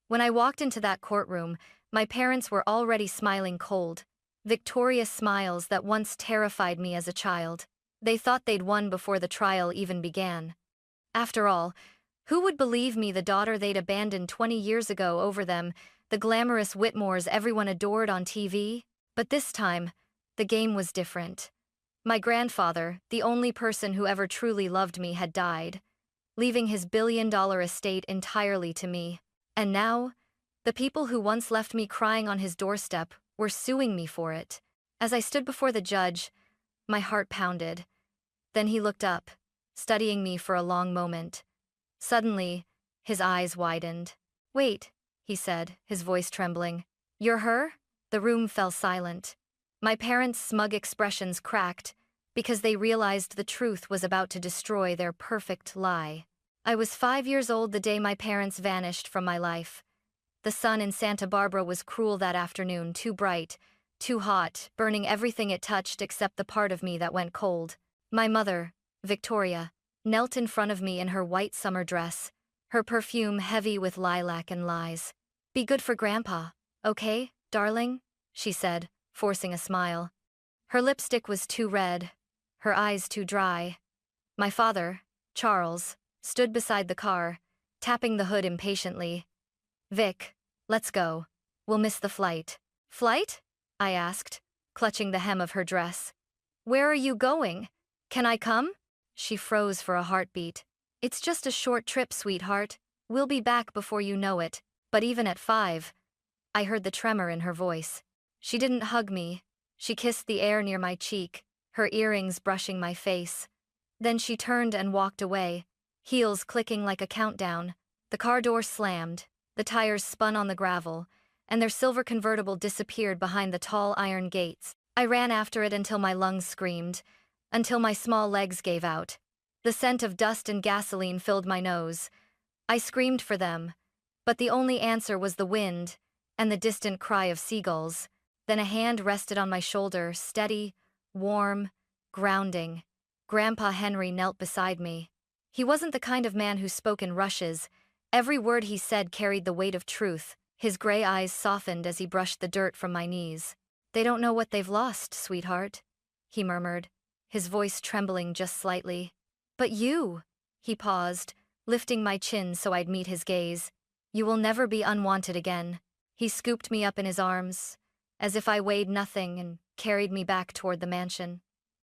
When I walked into that courtroom, my parents were already smiling cold, victorious smiles that once terrified me as a child. They thought they'd won before the trial even began. After all, who would believe me, the daughter they'd abandoned 20 years ago, over them, the glamorous Whitmores everyone adored on TV? But this time, the game was different. My grandfather, the only person who ever truly loved me, had died, leaving his billion-dollar estate entirely to me. And now, the people who once left me crying on his doorstep were suing me for it. As I stood before the judge, my heart pounded. Then he looked up, studying me for a long moment. Suddenly, his eyes widened. "Wait," he said, his voice trembling. "You're her?" The room fell silent. My parents' smug expressions cracked because they realized the truth was about to destroy their perfect lie. I was 5 years old the day my parents vanished from my life. The sun in Santa Barbara was cruel that afternoon, too bright, too hot, burning everything it touched except the part of me that went cold. My mother, Victoria, knelt in front of me in her white summer dress, her perfume heavy with lilac and lies. "Be good for Grandpa, okay, darling?" she said, forcing a smile. Her lipstick was too red, her eyes too dry. My father, Charles, stood beside the car, tapping the hood impatiently. "Vic, let's go. We'll miss the flight." "Flight?" I asked, clutching the hem of her dress. "Where are you going? Can I come?" She froze for a heartbeat. "It's just a short trip, sweetheart. We'll be back before you know it." But even at 5, I heard the tremor in her voice. She didn't hug me. She kissed the air near my cheek, her earrings brushing my face. Then she turned and walked away, heels clicking like a countdown. The car door slammed, the tires spun on the gravel, and their silver convertible disappeared behind the tall iron gates. I ran after it until my lungs screamed, until my small legs gave out. The scent of dust and gasoline filled my nose. I screamed for them, but the only answer was the wind and the distant cry of seagulls. Then a hand rested on my shoulder, steady, warm, grounding. Grandpa Henry knelt beside me. He wasn't the kind of man who spoke in rushes. Every word he said carried the weight of truth. His gray eyes softened as he brushed the dirt from my knees. "They don't know what they've lost, sweetheart," he murmured, his voice trembling just slightly. "But you," he paused, lifting my chin so I'd meet his gaze. "You will never be unwanted again." He scooped me up in his arms, as if I weighed nothing, and carried me back toward the mansion.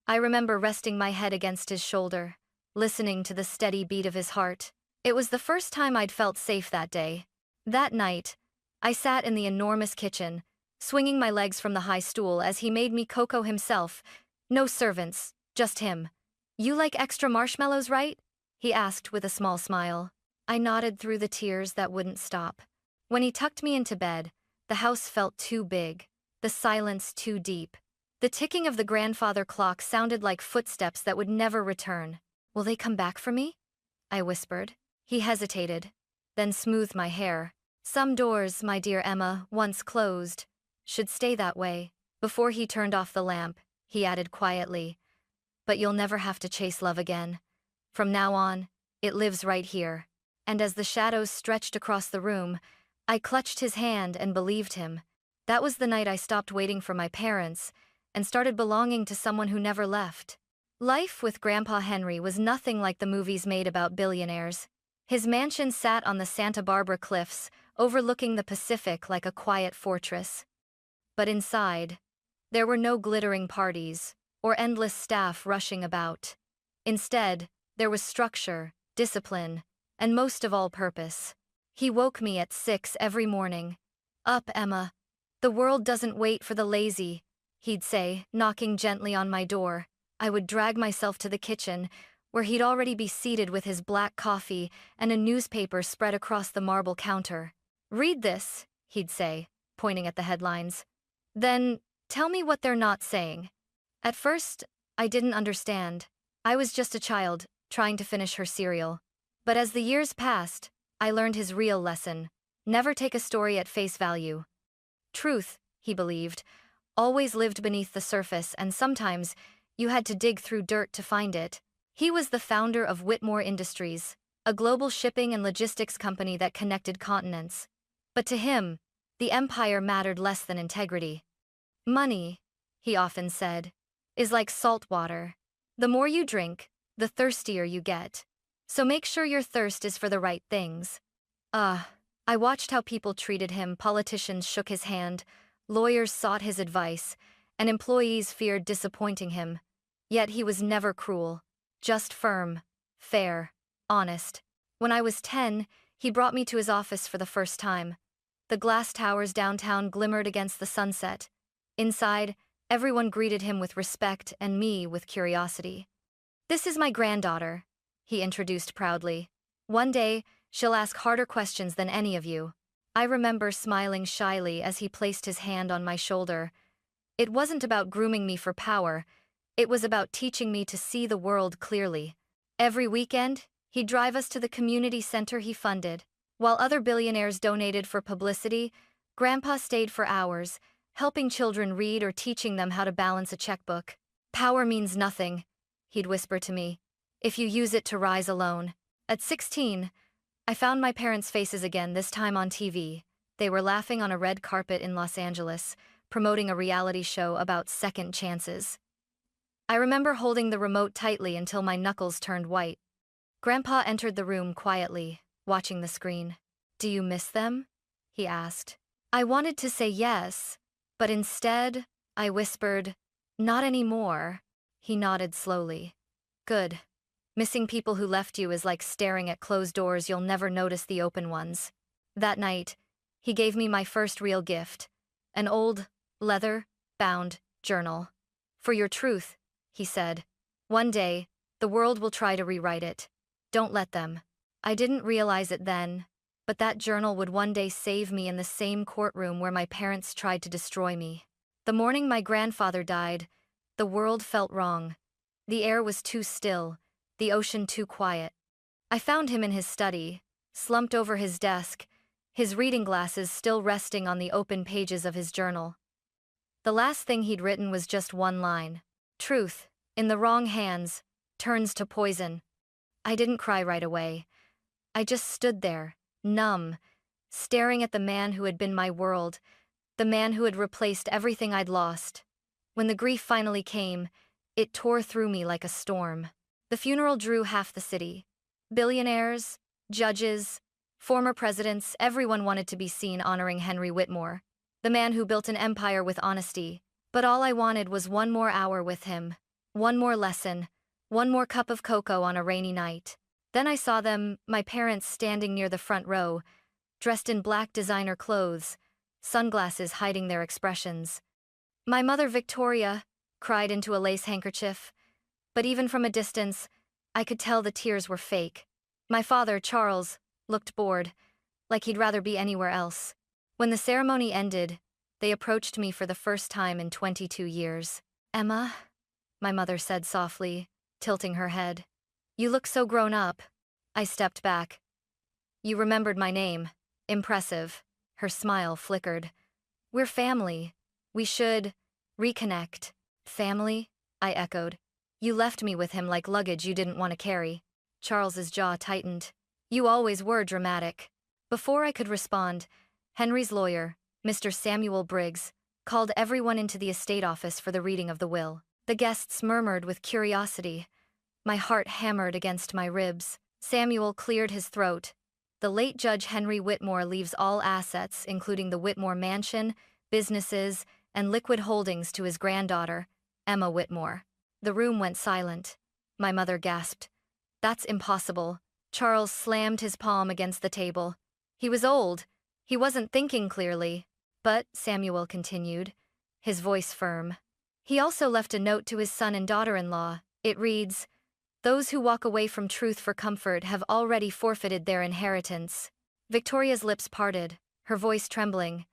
I remember resting my head against his shoulder, listening to the steady beat of his heart. It was the first time I'd felt safe that day. That night, I sat in the enormous kitchen, swinging my legs from the high stool as he made me cocoa himself. No servants, just him. "You like extra marshmallows, right?" he asked with a small smile. I nodded through the tears that wouldn't stop. When he tucked me into bed, the house felt too big, the silence too deep. The ticking of the grandfather clock sounded like footsteps that would never return. "Will they come back for me?" I whispered. He hesitated, then smoothed my hair. "Some doors, my dear Emma, once closed, should stay that way." Before he turned off the lamp, he added quietly, "But you'll never have to chase love again. From now on, it lives right here." And as the shadows stretched across the room, I clutched his hand and believed him. That was the night I stopped waiting for my parents and started belonging to someone who never left. Life with Grandpa Henry was nothing like the movies made about billionaires. His mansion sat on the Santa Barbara cliffs, overlooking the Pacific like a quiet fortress. But inside, there were no glittering parties or endless staff rushing about. Instead, there was structure, discipline, and most of all purpose. He woke me at 6 every morning. "Up, Emma. The world doesn't wait for the lazy," he'd say, knocking gently on my door. I would drag myself to the kitchen, where he'd already be seated with his black coffee and a newspaper spread across the marble counter. "Read this," he'd say, pointing at the headlines. "Then, tell me what they're not saying." At first, I didn't understand. I was just a child, trying to finish her cereal. But as the years passed, I learned his real lesson. Never take a story at face value. Truth, he believed, always lived beneath the surface, and sometimes you had to dig through dirt to find it. He was the founder of Whitmore Industries, a global shipping and logistics company that connected continents. But to him, the empire mattered less than integrity. Money, he often said, is like salt water. The more you drink, the thirstier you get. So make sure your thirst is for the right things. I watched how people treated him. Politicians shook his hand, lawyers sought his advice, and employees feared disappointing him. Yet he was never cruel, just firm, fair, honest. When I was 10, he brought me to his office for the first time. The glass towers downtown glimmered against the sunset. Inside, everyone greeted him with respect and me with curiosity. "This is my granddaughter," he introduced proudly. "One day, she'll ask harder questions than any of you." I remember smiling shyly as he placed his hand on my shoulder. It wasn't about grooming me for power, it was about teaching me to see the world clearly. Every weekend, he'd drive us to the community center he funded. While other billionaires donated for publicity, Grandpa stayed for hours, helping children read or teaching them how to balance a checkbook. "Power means nothing," he'd whisper to me, "if you use it to rise alone." At 16, I found my parents' faces again, this time on TV. They were laughing on a red carpet in Los Angeles, promoting a reality show about second chances. I remember holding the remote tightly until my knuckles turned white. Grandpa entered the room quietly, watching the screen. "Do you miss them?" he asked. I wanted to say yes, but instead, I whispered, "Not anymore." He nodded slowly. "Good. Missing people who left you is like staring at closed doors. You'll never notice the open ones." That night, he gave me my first real gift, an old, leather-bound journal. "For your truth," he said. "One day, the world will try to rewrite it. Don't let them." I didn't realize it then, but that journal would one day save me in the same courtroom where my parents tried to destroy me. The morning my grandfather died, the world felt wrong. The air was too still, the ocean too quiet. I found him in his study, slumped over his desk, his reading glasses still resting on the open pages of his journal. The last thing he'd written was just one line. "Truth, in the wrong hands, turns to poison." I didn't cry right away. I just stood there, numb, staring at the man who had been my world, the man who had replaced everything I'd lost. When the grief finally came, it tore through me like a storm. The funeral drew half the city. Billionaires, judges, former presidents, everyone wanted to be seen honoring Henry Whitmore, the man who built an empire with honesty. But all I wanted was one more hour with him, one more lesson, one more cup of cocoa on a rainy night. Then I saw them, my parents, standing near the front row, dressed in black designer clothes, sunglasses hiding their expressions. My mother, Victoria, cried into a lace handkerchief, but even from a distance, I could tell the tears were fake. My father, Charles, looked bored, like he'd rather be anywhere else. When the ceremony ended, they approached me for the first time in 22 years. "Emma," my mother said softly, tilting her head. "You look so grown up." I stepped back. "You remembered my name. Impressive." Her smile flickered. "We're family. We should reconnect." "Family?" I echoed. "You left me with him like luggage you didn't want to carry." Charles's jaw tightened. "You always were dramatic." Before I could respond, Henry's lawyer, Mr. Samuel Briggs, called everyone into the estate office for the reading of the will. The guests murmured with curiosity. My heart hammered against my ribs. Samuel cleared his throat. "The late Judge Henry Whitmore leaves all assets, including the Whitmore mansion, businesses, and liquid holdings, to his granddaughter, Emma Whitmore." The room went silent. My mother gasped. "That's impossible." Charles slammed his palm against the table. He was old. He wasn't thinking clearly. "But," Samuel continued, his voice firm, "he also left a note to his son and daughter-in-law. It reads, 'Those who walk away from truth for comfort have already forfeited their inheritance.'" Victoria's lips parted, her voice trembling.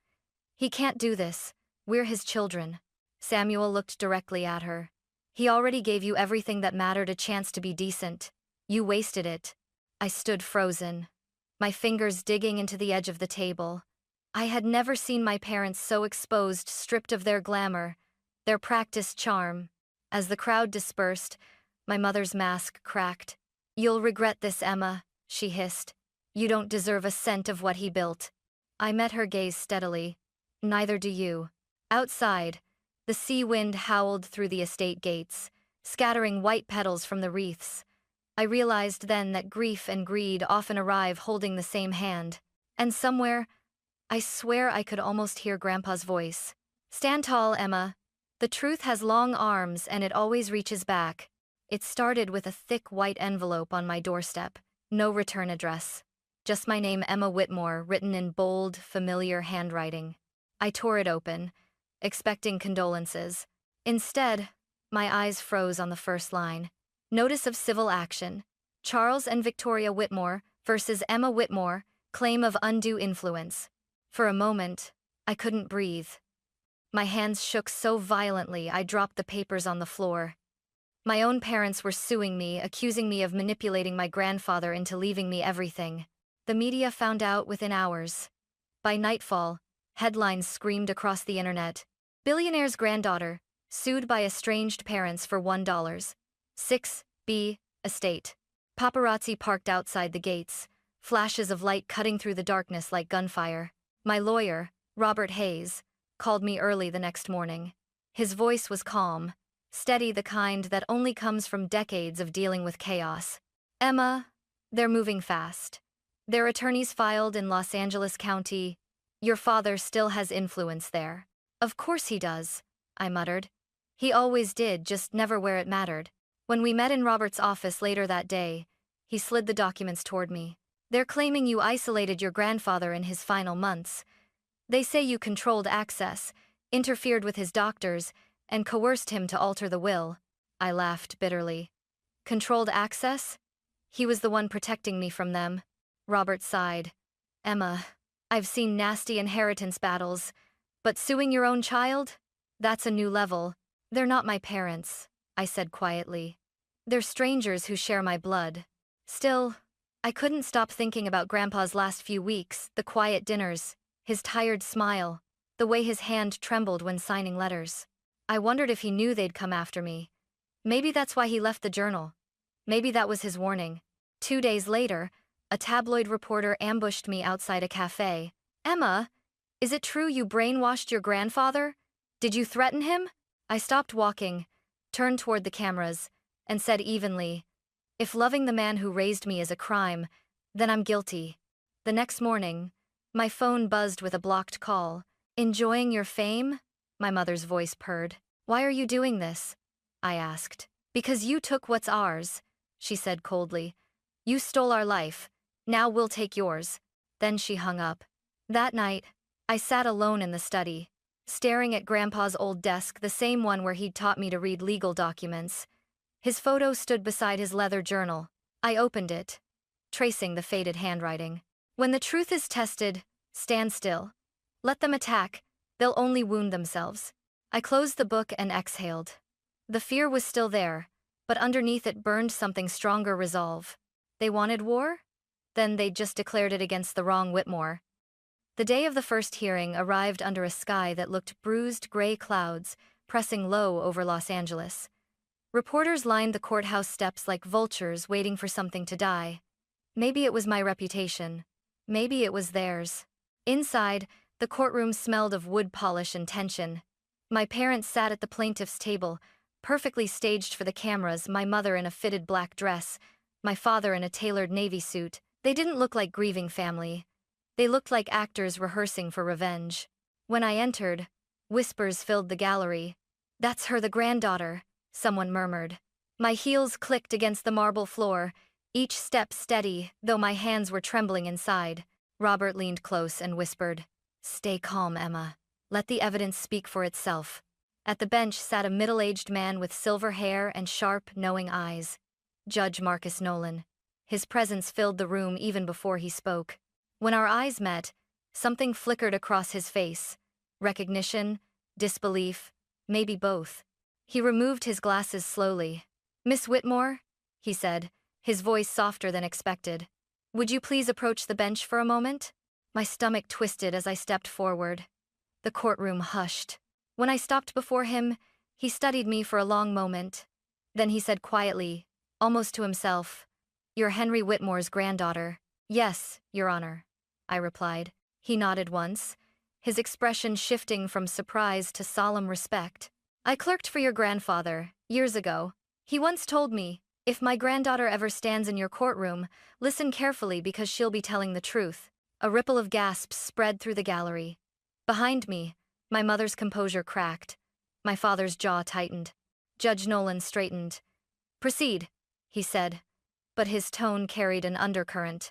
"He can't do this. We're his children." Samuel looked directly at her. "He already gave you everything that mattered, a chance to be decent. You wasted it." I stood frozen, my fingers digging into the edge of the table. I had never seen my parents so exposed, stripped of their glamour, their practiced charm. As the crowd dispersed, my mother's mask cracked. "You'll regret this, Emma," she hissed. "You don't deserve a cent of what he built." I met her gaze steadily. Neither do you. Outside, the sea wind howled through the estate gates, scattering white petals from the wreaths. I realized then that grief and greed often arrive holding the same hand. And somewhere, I swear I could almost hear Grandpa's voice. Stand tall, Emma. The truth has long arms and it always reaches back. It started with a thick white envelope on my doorstep. No return address. Just my name, Emma Whitmore, written in bold, familiar handwriting. I tore it open, expecting condolences. Instead, my eyes froze on the first line. Notice of civil action. Charles and Victoria Whitmore versus Emma Whitmore, claim of undue influence. For a moment, I couldn't breathe. My hands shook so violently I dropped the papers on the floor. My own parents were suing me, accusing me of manipulating my grandfather into leaving me everything. The media found out within hours. By nightfall, headlines screamed across the internet. Billionaire's granddaughter, sued by estranged parents for $1.6 estate. Paparazzi parked outside the gates, flashes of light cutting through the darkness like gunfire. My lawyer, Robert Hayes, called me early the next morning. His voice was calm, steady, the kind that only comes from decades of dealing with chaos. Emma, they're moving fast. Their attorneys filed in Los Angeles County. Your father still has influence there. Of course he does, I muttered. He always did, just never where it mattered. When we met in Robert's office later that day, he slid the documents toward me. They're claiming you isolated your grandfather in his final months. They say you controlled access, interfered with his doctors, and coerced him to alter the will. I laughed bitterly. Controlled access? He was the one protecting me from them. Robert sighed. Emma, I've seen nasty inheritance battles, but suing your own child? That's a new level. They're not my parents, I said quietly. They're strangers who share my blood. Still, I couldn't stop thinking about Grandpa's last few weeks, the quiet dinners, his tired smile, the way his hand trembled when signing letters. I wondered if he knew they'd come after me. Maybe that's why he left the journal. Maybe that was his warning. 2 days later, a tabloid reporter ambushed me outside a cafe. Emma, is it true you brainwashed your grandfather? Did you threaten him? I stopped walking, turned toward the cameras, and said evenly, if loving the man who raised me is a crime, then I'm guilty. The next morning, my phone buzzed with a blocked call. Enjoying your fame? My mother's voice purred. Why are you doing this? I asked. Because you took what's ours, she said coldly. You stole our life. Now we'll take yours. Then she hung up. That night, I sat alone in the study, staring at Grandpa's old desk, the same one where he'd taught me to read legal documents. His photo stood beside his leather journal. I opened it, tracing the faded handwriting. When the truth is tested, stand still. Let them attack. They'll only wound themselves. I closed the book and exhaled. The fear was still there, but underneath it burned something stronger: resolve. They wanted war? Then they'd just declared it against the wrong Whitmore. The day of the first hearing arrived under a sky that looked bruised gray clouds pressing low over Los Angeles. Reporters lined the courthouse steps like vultures waiting for something to die. Maybe it was my reputation. Maybe it was theirs. Inside, the courtroom smelled of wood polish and tension. My parents sat at the plaintiff's table, perfectly staged for the cameras, my mother in a fitted black dress, my father in a tailored navy suit. They didn't look like grieving family. They looked like actors rehearsing for revenge. When I entered, whispers filled the gallery. That's her, the granddaughter, someone murmured. My heels clicked against the marble floor, each step steady, though my hands were trembling inside. Robert leaned close and whispered, Stay calm, Emma. Let the evidence speak for itself. At the bench sat a middle-aged man with silver hair and sharp, knowing eyes. Judge Marcus Nolan. His presence filled the room even before he spoke. When our eyes met, something flickered across his face. Recognition, disbelief, maybe both. He removed his glasses slowly. Miss Whitmore, he said, his voice softer than expected. Would you please approach the bench for a moment? My stomach twisted as I stepped forward. The courtroom hushed. When I stopped before him, he studied me for a long moment. Then he said quietly, almost to himself, You're Henry Whitmore's granddaughter. Yes, Your Honor, I replied. He nodded once, his expression shifting from surprise to solemn respect. I clerked for your grandfather, years ago. He once told me, if my granddaughter ever stands in your courtroom, listen carefully because she'll be telling the truth. A ripple of gasps spread through the gallery. Behind me, my mother's composure cracked. My father's jaw tightened. Judge Nolan straightened. Proceed, he said, but his tone carried an undercurrent.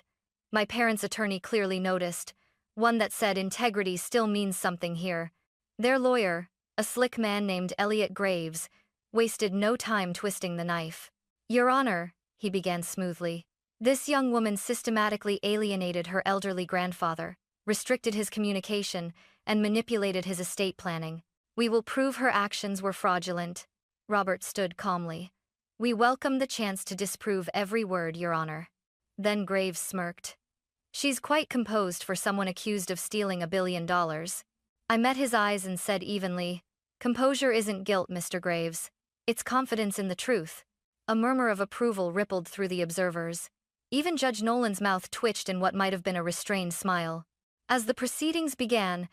My parents' attorney clearly noticed, one that said integrity still means something here. Their lawyer, a slick man named Elliot Graves, wasted no time twisting the knife. Your Honor, he began smoothly, this young woman systematically alienated her elderly grandfather, restricted his communication, and manipulated his estate planning. We will prove her actions were fraudulent. Robert stood calmly. We welcome the chance to disprove every word, Your Honor. Then Graves smirked. She's quite composed for someone accused of stealing $1 billion. I met his eyes and said evenly, composure isn't guilt, Mr. Graves. It's confidence in the truth. A murmur of approval rippled through the observers. Even Judge Nolan's mouth twitched in what might have been a restrained smile. As the proceedings began,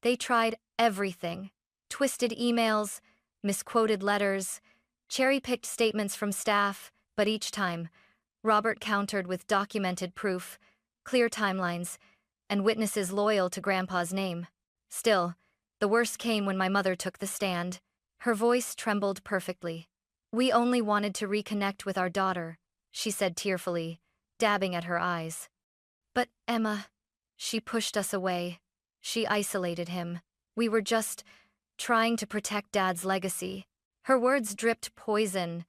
they tried everything. Twisted emails, misquoted letters, cherry-picked statements from staff, but each time, Robert countered with documented proof, clear timelines, and witnesses loyal to Grandpa's name. Still, the worst came when my mother took the stand. Her voice trembled perfectly. We only wanted to reconnect with our daughter, she said tearfully, dabbing at her eyes. But, Emma, she pushed us away. She isolated him. We were just trying to protect Dad's legacy. Her words dripped poison,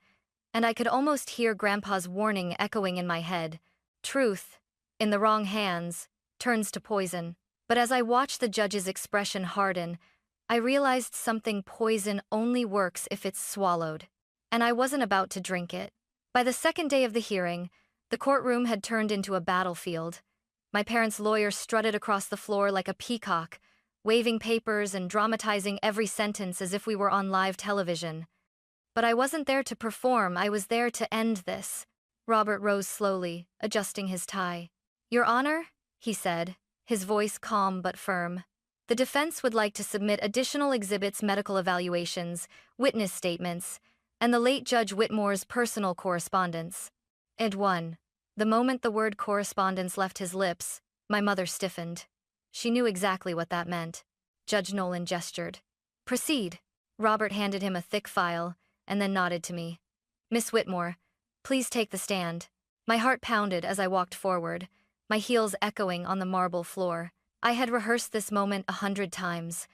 and I could almost hear Grandpa's warning echoing in my head. Truth, in the wrong hands, turns to poison. But as I watched the judge's expression harden, I realized something: poison only works if it's swallowed. And I wasn't about to drink it. By the second day of the hearing, the courtroom had turned into a battlefield. My parents' lawyer strutted across the floor like a peacock, waving papers and dramatizing every sentence as if we were on live television. But I wasn't there to perform, I was there to end this. Robert rose slowly, adjusting his tie. Your Honor, he said, his voice calm but firm. The defense would like to submit additional exhibits, medical evaluations, witness statements, and the late Judge Whitmore's personal correspondence. Ed 1. The moment the word correspondence left his lips, my mother stiffened. She knew exactly what that meant. Judge Nolan gestured. Proceed. Robert handed him a thick file, and then nodded to me. Miss Whitmore, please take the stand. My heart pounded as I walked forward, my heels echoing on the marble floor. I had rehearsed this moment 100 times.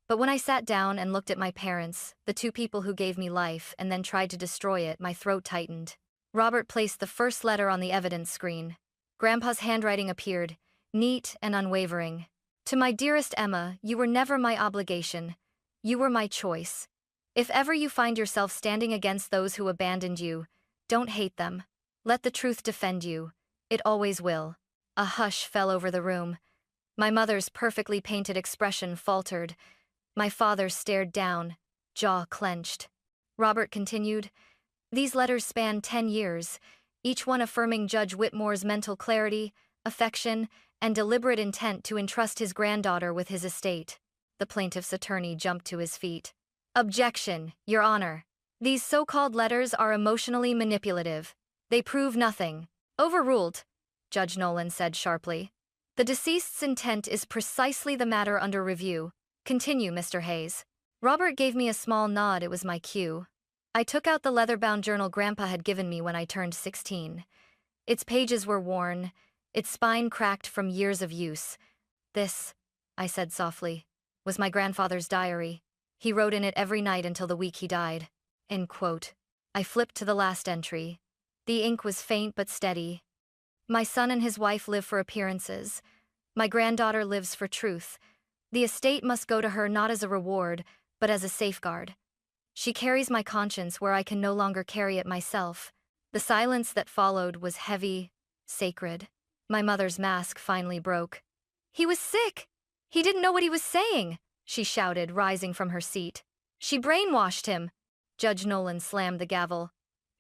But when I sat down and looked at my parents, the two people who gave me life and then tried to destroy it, my throat tightened. Robert placed the first letter on the evidence screen. Grandpa's handwriting appeared, neat and unwavering. To my dearest Emma, you were never my obligation. You were my choice. If ever you find yourself standing against those who abandoned you, don't hate them. Let the truth defend you. It always will. A hush fell over the room. My mother's perfectly painted expression faltered. My father stared down, jaw clenched. Robert continued, these letters span 10 years, each one affirming Judge Whitmore's mental clarity, affection, and deliberate intent to entrust his granddaughter with his estate. The plaintiff's attorney jumped to his feet. Objection, Your Honor. These so-called letters are emotionally manipulative. They prove nothing. Overruled, Judge Nolan said sharply. The deceased's intent is precisely the matter under review. Continue, Mr. Hayes. Robert gave me a small nod. It was my cue. I took out the leather-bound journal Grandpa had given me when I turned 16. Its pages were worn, its spine cracked from years of use. This, I said softly, was my grandfather's diary. He wrote in it every night until the week he died. End quote. I flipped to the last entry. The ink was faint but steady. My son and his wife live for appearances. My granddaughter lives for truth. The estate must go to her not as a reward, but as a safeguard. She carries my conscience where I can no longer carry it myself. The silence that followed was heavy, sacred. My mother's mask finally broke. He was sick! He didn't know what he was saying, she shouted, rising from her seat. She brainwashed him. Judge Nolan slammed the gavel.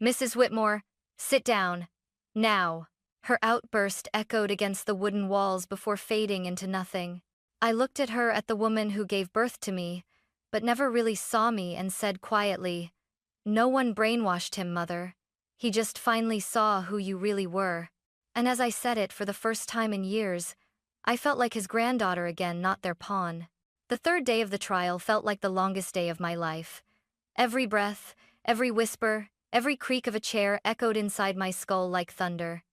Mrs. Whitmore, sit down. Now. Her outburst echoed against the wooden walls before fading into nothing. I looked at the woman who gave birth to me, but never really saw me, and said quietly, "No one brainwashed him, Mother. He just finally saw who you really were." And as I said it for the first time in years, I felt like his granddaughter again, not their pawn. The third day of the trial felt like the longest day of my life. Every breath, every whisper, every creak of a chair echoed inside my skull like thunder.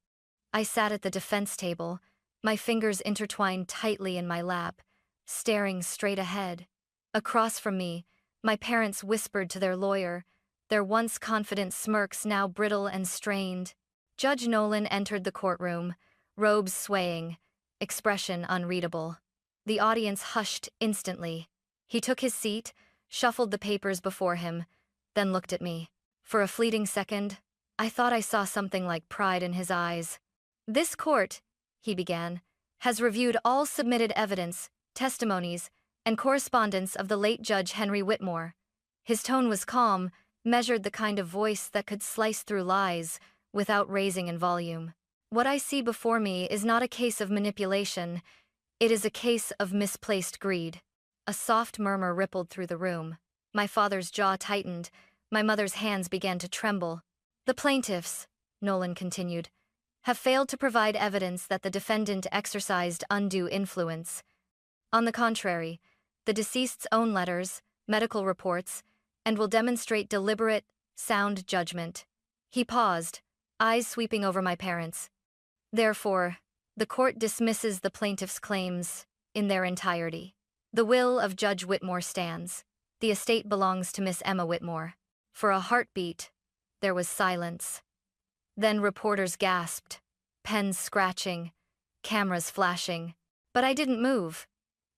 I sat at the defense table, my fingers intertwined tightly in my lap, staring straight ahead. Across from me, my parents whispered to their lawyer, their once confident smirks now brittle and strained. Judge Nolan entered the courtroom, robes swaying, expression unreadable. The audience hushed instantly. He took his seat, shuffled the papers before him, then looked at me. For a fleeting second, I thought I saw something like pride in his eyes. "This court," he began, "has reviewed all submitted evidence, testimonies, and correspondence of the late Judge Henry Whitmore." His tone was calm, measured, the kind of voice that could slice through lies without raising in volume. "What I see before me is not a case of manipulation, it is a case of misplaced greed." A soft murmur rippled through the room. My father's jaw tightened, my mother's hands began to tremble. "The plaintiffs," Nolan continued, "have failed to provide evidence that the defendant exercised undue influence. On the contrary, the deceased's own letters, medical reports, and will demonstrate deliberate, sound judgment." He paused, eyes sweeping over my parents. "Therefore, the court dismisses the plaintiff's claims in their entirety. The will of Judge Whitmore stands. The estate belongs to Miss Emma Whitmore." For a heartbeat, there was silence. Then reporters gasped, pens scratching, cameras flashing. But I didn't move.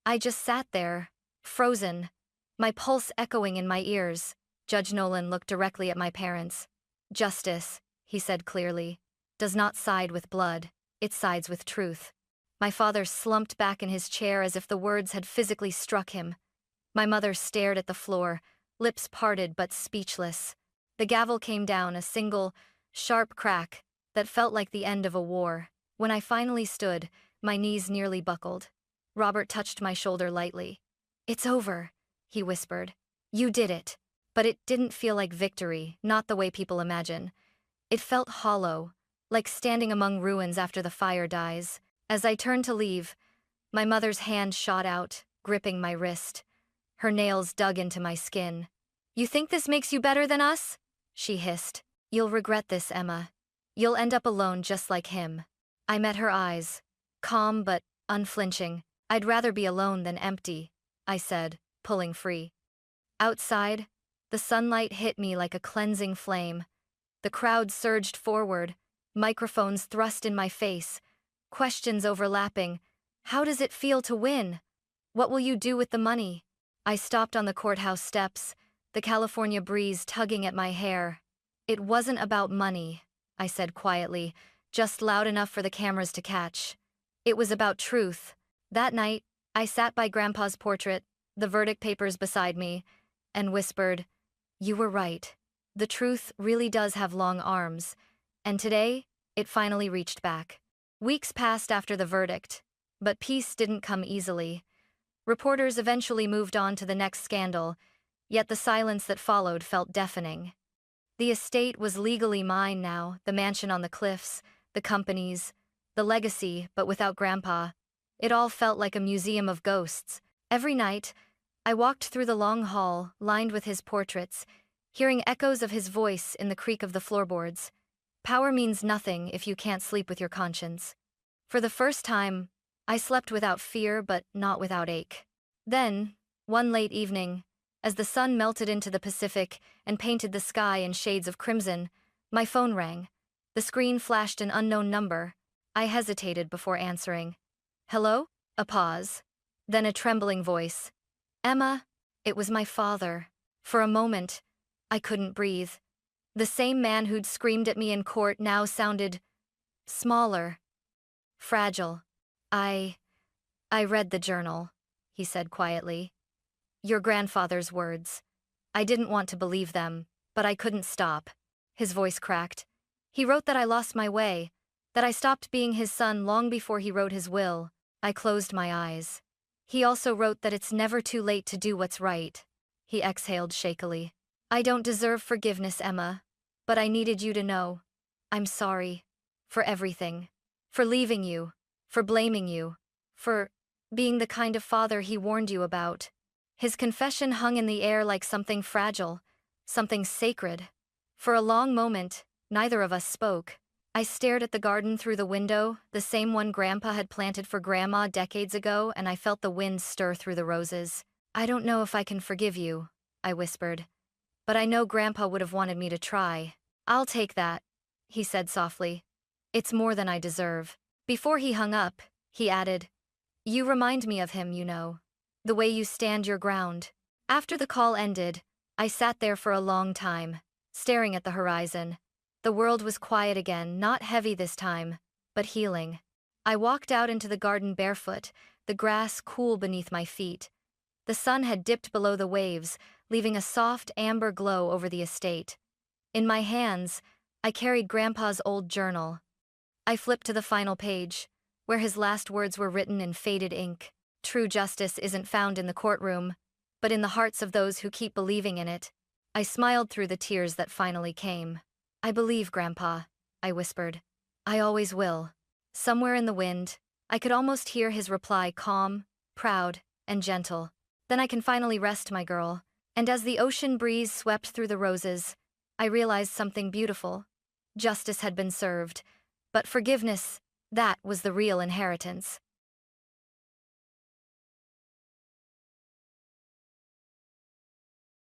I just sat there, frozen, my pulse echoing in my ears. Judge Nolan looked directly at my parents. "Justice," he said clearly, "does not side with blood, it sides with truth." My father slumped back in his chair as if the words had physically struck him. My mother stared at the floor, lips parted but speechless. The gavel came down, a single, sharp crack that felt like the end of a war. When I finally stood, my knees nearly buckled. Robert touched my shoulder lightly. "It's over," he whispered. "You did it." But it didn't feel like victory, not the way people imagine. It felt hollow, like standing among ruins after the fire dies. As I turned to leave, my mother's hand shot out, gripping my wrist. Her nails dug into my skin. "You think this makes you better than us?" she hissed. "You'll regret this, Emma. You'll end up alone just like him." I met her eyes, calm but unflinching. "I'd rather be alone than empty," I said, pulling free. Outside, the sunlight hit me like a cleansing flame. The crowd surged forward, microphones thrust in my face, questions overlapping. "How does it feel to win? What will you do with the money?" I stopped on the courthouse steps, the California breeze tugging at my hair. "It wasn't about money," I said quietly, just loud enough for the cameras to catch. "It was about truth." That night, I sat by Grandpa's portrait, the verdict papers beside me, and whispered, "You were right. The truth really does have long arms." And today, it finally reached back. Weeks passed after the verdict, but peace didn't come easily. Reporters eventually moved on to the next scandal, yet the silence that followed felt deafening. The estate was legally mine now, the mansion on the cliffs, the companies, the legacy, but without Grandpa. It all felt like a museum of ghosts. Every night, I walked through the long hall, lined with his portraits, hearing echoes of his voice in the creak of the floorboards. Power means nothing if you can't sleep with your conscience. For the first time, I slept without fear but not without ache. Then, one late evening, as the sun melted into the Pacific and painted the sky in shades of crimson, my phone rang. The screen flashed an unknown number. I hesitated before answering. "Hello?" A pause. Then a trembling voice. "Emma." It was my father. For a moment, I couldn't breathe. The same man who'd screamed at me in court now sounded smaller, fragile. I read the journal," he said quietly. "Your grandfather's words. I didn't want to believe them, but I couldn't stop." His voice cracked. "He wrote that I lost my way, That I stopped being his son long before he wrote his will. I closed my eyes. He also wrote that it's never too late to do what's right. He exhaled shakily. I don't deserve forgiveness, Emma. But I needed you to know. I'm sorry. For everything. For leaving you. For blaming you. For being the kind of father he warned you about. His confession hung in the air like something fragile. Something sacred. For a long moment, neither of us spoke. I stared at the garden through the window, the same one Grandpa had planted for Grandma decades ago, and I felt the wind stir through the roses. I don't know if I can forgive you, I whispered. But I know Grandpa would have wanted me to try. I'll take that, he said softly. It's more than I deserve. Before he hung up, he added, You remind me of him, you know. The way you stand your ground. After the call ended, I sat there for a long time, staring at the horizon. The world was quiet again, not heavy this time, but healing. I walked out into the garden barefoot, the grass cool beneath my feet. The sun had dipped below the waves, leaving a soft amber glow over the estate. In my hands, I carried Grandpa's old journal. I flipped to the final page, where his last words were written in faded ink. True justice isn't found in the courtroom, but in the hearts of those who keep believing in it. I smiled through the tears that finally came. I believe, Grandpa, I whispered. I always will. Somewhere in the wind, I could almost hear his reply, calm, proud, and gentle. Then I can finally rest, my girl. And as the ocean breeze swept through the roses, I realized something beautiful. Justice had been served, but forgiveness, that was the real inheritance.